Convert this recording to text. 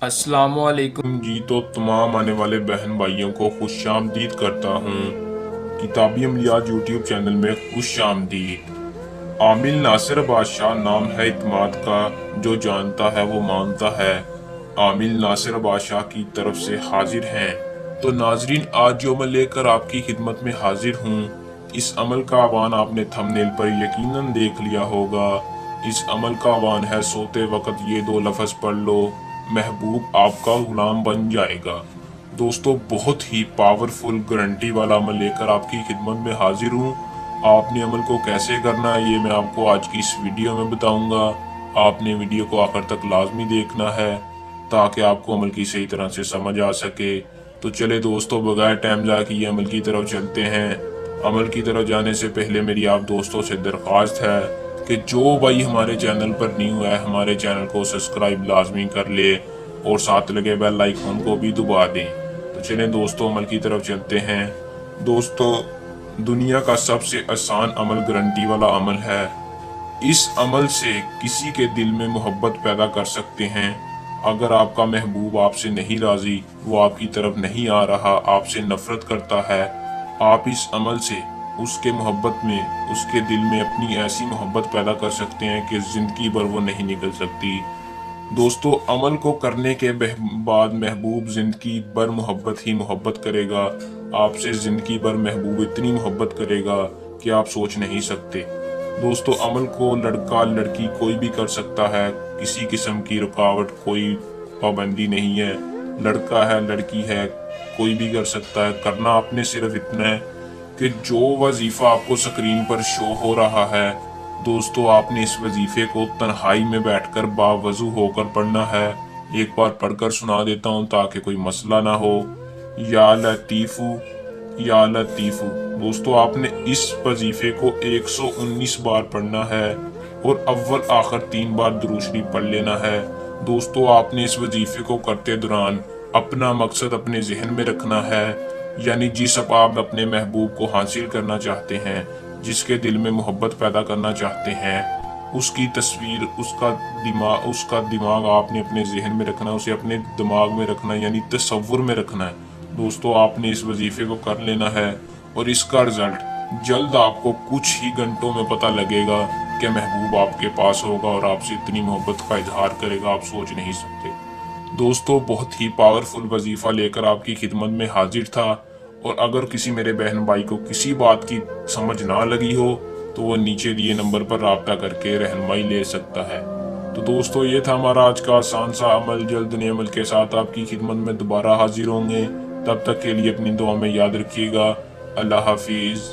السلام علیکم جی تو تمام آنے والے بہن بھائیوں کو خوش آمدید کرتا ہوں کتابی عملیات یوٹیوب چینل میں خوش آمدید۔ عامل ناصر بادشاہ نام ہے اعتماد کا، جو جانتا ہے وہ مانتا ہے۔ عامل ناصر بادشاہ کی طرف سے حاضر ہیں۔ تو ناظرین، آج جو میں لے کر آپ کی خدمت میں حاضر ہوں، اس عمل کا عنوان آپ نے تھمبنیل پر یقیناً دیکھ لیا ہوگا۔ اس عمل کا عنوان ہے سوتے وقت یہ دو لفظ پڑھ لو، محبوب آپ کا غلام بن جائے گا۔ دوستو، بہت ہی پاورفل گارنٹی والا عمل لے کر آپ کی خدمت میں حاضر ہوں۔ آپ نے عمل کو کیسے کرنا ہے یہ میں آپ کو آج کی اس ویڈیو میں بتاؤں گا۔ آپ نے ویڈیو کو آخر تک لازمی دیکھنا ہے تاکہ آپ کو عمل کی صحیح طرح سے سمجھ آ سکے۔ تو چلے دوستو، بغیر ٹائم ضائع کیے عمل کی طرف چلتے ہیں۔ عمل کی طرف جانے سے پہلے میری آپ دوستوں سے درخواست ہے کہ جو بھائی ہمارے چینل پر نیو ہے، ہمارے چینل کو سبسکرائب لازمی کر لے اور ساتھ لگے بیل آئیکن کو بھی دبا دیں۔ تو چلیں دوستو، عمل کی طرف چلتے ہیں۔ دوستو، دنیا کا سب سے آسان عمل گارنٹی والا عمل ہے۔ اس عمل سے کسی کے دل میں محبت پیدا کر سکتے ہیں۔ اگر آپ کا محبوب آپ سے نہیں راضی، وہ آپ کی طرف نہیں آ رہا، آپ سے نفرت کرتا ہے، آپ اس عمل سے اس کے محبت میں، اس کے دل میں اپنی ایسی محبت پیدا کر سکتے ہیں کہ زندگی بھر وہ نہیں نکل سکتی۔ دوستو، عمل کو کرنے کے بعد محبوب زندگی بھر محبت ہی محبت کرے گا۔ آپ سے زندگی بھر محبوب اتنی محبت کرے گا کہ آپ سوچ نہیں سکتے۔ دوستو، عمل کو لڑکا لڑکی کوئی بھی کر سکتا ہے، کسی قسم کی رکاوٹ، کوئی پابندی نہیں ہے۔ لڑکا ہے، لڑکی ہے، کوئی بھی کر سکتا ہے۔ کرنا آپ نے صرف اتنا ہے کہ جو وظیفہ آپ کو سکرین پر شو ہو رہا ہے، دوستو، آپ نے اس وظیفے کو تنہائی میں بیٹھ کر باوضو ہو کر پڑھنا ہے۔ ایک بار پڑھ کر سنا دیتا ہوں تاکہ کوئی مسئلہ نہ ہو۔ یا لطیفو، یا لطیفو۔ دوستو، آپ نے اس وظیفے کو 119 بار پڑھنا ہے اور اول آخر 3 بار درود شریف پڑھ لینا ہے۔ دوستو، آپ نے اس وظیفے کو کرتے دوران اپنا مقصد اپنے ذہن میں رکھنا ہے، یعنی جس آپ اپنے محبوب کو حاصل کرنا چاہتے ہیں، جس کے دل میں محبت پیدا کرنا چاہتے ہیں، اس کی تصویر، اس کا دماغ آپ نے اپنے ذہن میں رکھنا ہے، اسے اپنے دماغ میں رکھنا ہے، یعنی تصور میں رکھنا ہے۔ دوستو، آپ نے اس وظیفے کو کر لینا ہے اور اس کا رزلٹ جلد آپ کو کچھ ہی گھنٹوں میں پتہ لگے گا کہ محبوب آپ کے پاس ہوگا اور آپ سے اتنی محبت کا اظہار کرے گا، آپ سوچ نہیں سکتے۔ دوستو، بہت ہی پاورفل وظیفہ لے کر آپ کی خدمت میں حاضر تھا، اور اگر کسی میرے بہن بھائی کو کسی بات کی سمجھ نہ لگی ہو تو وہ نیچے دیے نمبر پر رابطہ کر کے رہنمائی لے سکتا ہے۔ تو دوستو، یہ تھا ہمارا آج کا آسان سا عمل۔ جلد نئے عمل کے ساتھ آپ کی خدمت میں دوبارہ حاضر ہوں گے۔ تب تک کے لیے اپنی دعا میں یاد رکھیے گا۔ اللہ حافظ۔